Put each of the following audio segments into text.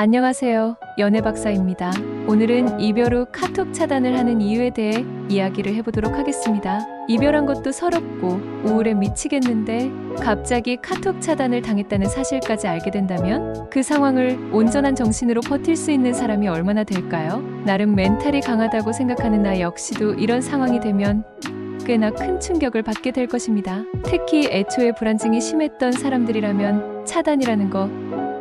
안녕하세요. 연애박사입니다. 오늘은 이별 후 카톡 차단을 하는 이유에 대해 이야기를 해보도록 하겠습니다. 이별한 것도 서럽고 우울에 미치겠는데 갑자기 카톡 차단을 당했다는 사실까지 알게 된다면 그 상황을 온전한 정신으로 버틸 수 있는 사람이 얼마나 될까요? 나름 멘탈이 강하다고 생각하는 나 역시도 이런 상황이 되면 꽤나 큰 충격을 받게 될 것입니다. 특히 애초에 불안증이 심했던 사람들이라면 차단이라는 것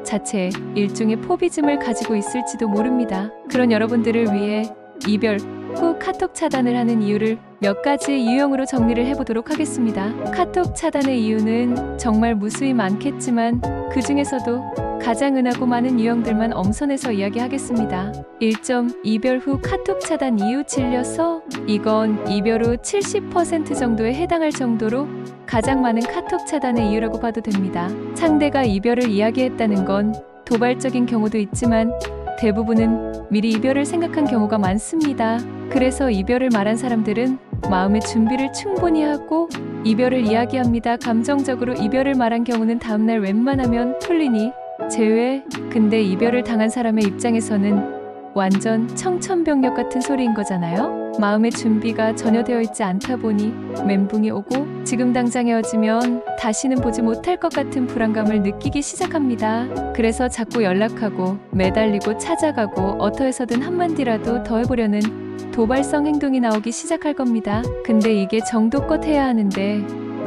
자체에 일종의 포비즘을 가지고 있을지도 모릅니다. 그런 여러분들을 위해 이별 후 카톡 차단을 하는 이유를 몇 가지의 유형으로 정리를 해보도록 하겠습니다. 카톡 차단의 이유는 정말 무수히 많겠지만 그 중에서도 가장 흔하고 많은 유형들만 엄선해서 이야기하겠습니다. 1점. 이별 후 카톡 차단 이유 질려서? 이건 이별 후 70% 정도에 해당할 정도로 가장 많은 카톡 차단의 이유라고 봐도 됩니다. 상대가 이별을 이야기했다는 건 도발적인 경우도 있지만 대부분은 미리 이별을 생각한 경우가 많습니다. 그래서 이별을 말한 사람들은 마음의 준비를 충분히 하고 이별을 이야기합니다. 감정적으로 이별을 말한 경우는 다음날 웬만하면 풀리니 제외. 근데 이별을 당한 사람의 입장에서는 완전 청천벽력 같은 소리인 거잖아요. 마음의 준비가 전혀 되어 있지 않다 보니 멘붕이 오고 지금 당장 헤어지면 다시는 보지 못할 것 같은 불안감을 느끼기 시작합니다. 그래서 자꾸 연락하고 매달리고 찾아가고 어떠해서든 한마디라도 더 해보려는 도발성 행동이 나오기 시작할 겁니다. 근데 이게 정도껏 해야 하는데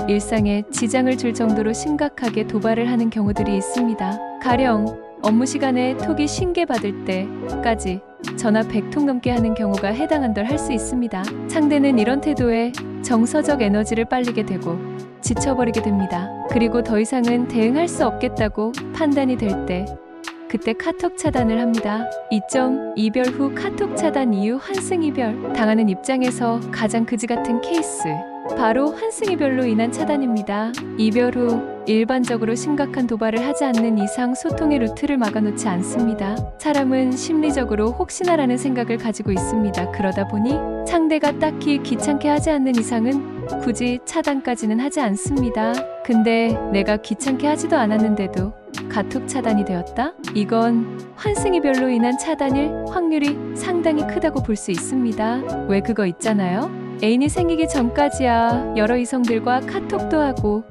일상에 지장을 줄 정도로 심각하게 도발을 하는 경우들이 있습니다. 가령 업무 시간에 톡이 신계받을 때까지 전화 100통 넘게 하는 경우가 해당한들 할 수 있습니다. 상대는 이런 태도에 정서적 에너지를 빨리게 되고 지쳐버리게 됩니다. 그리고 더 이상은 대응할 수 없겠다고 판단이 될 때 그때 카톡 차단을 합니다. 2점. 이별 후 카톡 차단 이유 환승이별. 당하는 입장에서 가장 그지 같은 케이스 바로 환승이별로 인한 차단입니다. 이별 후 일반적으로 심각한 도발을 하지 않는 이상 소통의 루트를 막아놓지 않습니다. 사람은 심리적으로 혹시나라는 생각을 가지고 있습니다. 그러다 보니 상대가 딱히 귀찮게 하지 않는 이상은 굳이 차단까지는 하지 않습니다. 근데 내가 귀찮게 하지도 않았는데도 카톡 차단이 되었다? 이건 환승이별로 인한 차단일 확률이 상당히 크다고 볼 수 있습니다. 왜 그거 있잖아요. 애인이 생기기 전까지야 여러 이성들과 카톡도 하고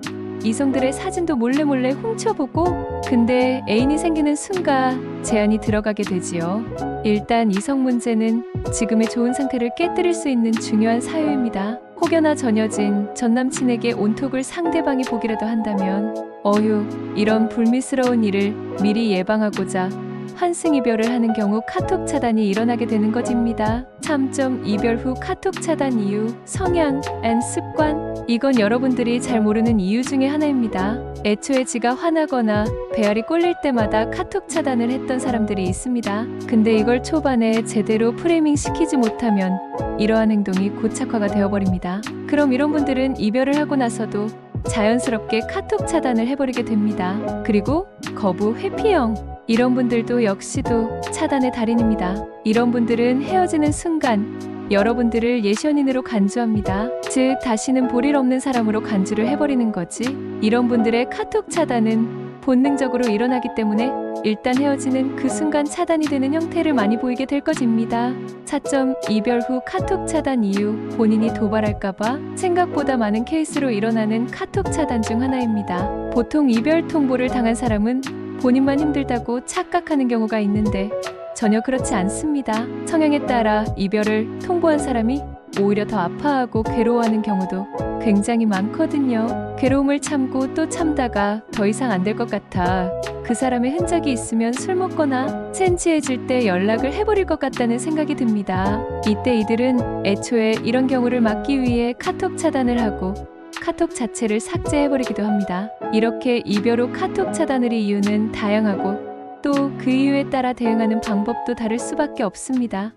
이성들의 사진도 몰래 훔쳐보고 근데 애인이 생기는 순간 제한이 들어가게 되지요. 일단 이성 문제는 지금의 좋은 상태를 깨뜨릴 수 있는 중요한 사유입니다. 혹여나 전 여친, 전 남친에게 온톡을 상대방이 보기라도 한다면 어휴, 이런 불미스러운 일을 미리 예방하고자 환승이별을 하는 경우 카톡 차단이 일어나게 되는 것입니다. 3점. 이별 후 카톡 차단 이유 성향 앤 습관. 이건 여러분들이 잘 모르는 이유 중에 하나입니다. 애초에 지가 화나거나 배알이 꼴릴 때마다 카톡 차단을 했던 사람들이 있습니다. 근데 이걸 초반에 제대로 프레이밍 시키지 못하면 이러한 행동이 고착화가 되어버립니다. 그럼 이런 분들은 이별을 하고 나서도 자연스럽게 카톡 차단을 해버리게 됩니다. 그리고 거부 회피형. 이런 분들도 역시도 차단의 달인입니다. 이런 분들은 헤어지는 순간 여러분들을 예시연인으로 간주합니다. 즉 다시는 볼 일 없는 사람으로 간주를 해버리는 거지. 이런 분들의 카톡 차단은 본능적으로 일어나기 때문에 일단 헤어지는 그 순간 차단이 되는 형태를 많이 보이게 될 것입니다. 4점. 이별 후 카톡 차단 이유 본인이 도발할까봐. 생각보다 많은 케이스로 일어나는 카톡 차단 중 하나입니다. 보통 이별 통보를 당한 사람은 본인만 힘들다고 착각하는 경우가 있는데 전혀 그렇지 않습니다. 성향에 따라 이별을 통보한 사람이 오히려 더 아파하고 괴로워하는 경우도 굉장히 많거든요. 괴로움을 참고 또 참다가 더 이상 안 될 것 같아 그 사람의 흔적이 있으면 술 먹거나 센치해질 때 연락을 해버릴 것 같다는 생각이 듭니다. 이때 이들은 애초에 이런 경우를 막기 위해 카톡 차단을 하고 카톡 자체를 삭제해버리기도 합니다. 이렇게 이별 후 카톡 차단의 이유는 다양하고 또 그 이유에 따라 대응하는 방법도 다를 수밖에 없습니다.